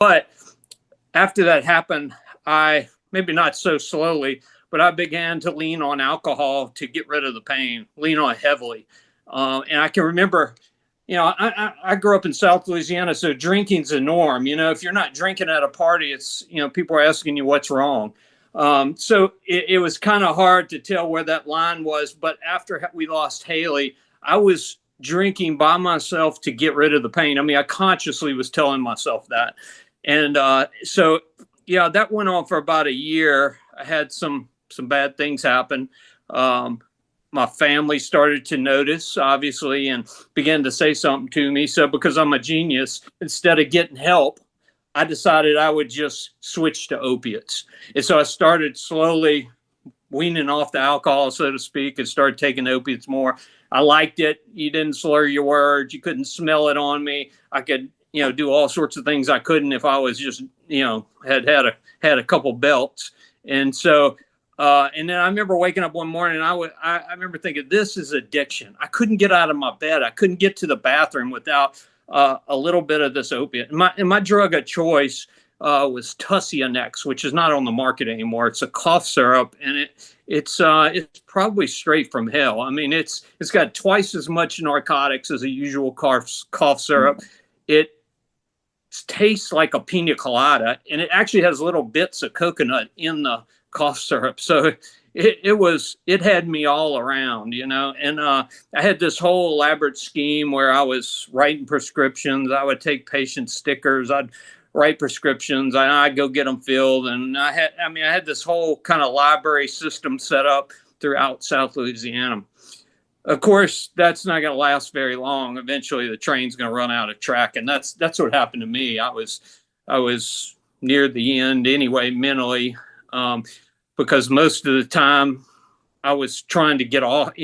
But after that happened, I, maybe not so slowly, but I began to lean on alcohol to get rid of the pain, lean on it heavily. And I can remember, I grew up in South Louisiana, so drinking's a norm. If you're not drinking at a party, it's, people are asking you what's wrong. So it was kind of hard to tell where that line was. But after we lost Haley, I was drinking by myself to get rid of the pain. I mean, I consciously was telling myself that. And so, yeah, that went on for about a year. I had some bad things happen. My family started to notice, obviously, and began to say something to me. So because I'm a genius, instead of getting help, I decided I would just switch to opiates. And so I started slowly weaning off the alcohol, so to speak, and started taking opiates more. I liked it. You didn't slur your words. You couldn't smell it on me. I could, do all sorts of things I couldn't if I was just, had a couple belts. And so, and then I remember waking up one morning and I remember thinking, this is addiction. I couldn't get out of my bed. I couldn't get to the bathroom without a little bit of this opiate. And my drug of choice was Tussianex, which is not on the market anymore. It's a cough syrup, and it's probably straight from hell. I mean, it's got twice as much narcotics as a usual cough syrup. It tastes like a pina colada, and it actually has little bits of coconut in the cough syrup. So it had me all around, and I had this whole elaborate scheme where I was writing prescriptions. I would take patient stickers. I'd write prescriptions. I'd go get them filled. And I had this whole kind of library system set up throughout South Louisiana. Of course, that's not going to last very long. Eventually the train's going to run out of track. And that's what happened to me. I was near the end anyway, mentally, because most of the time I was trying to get off,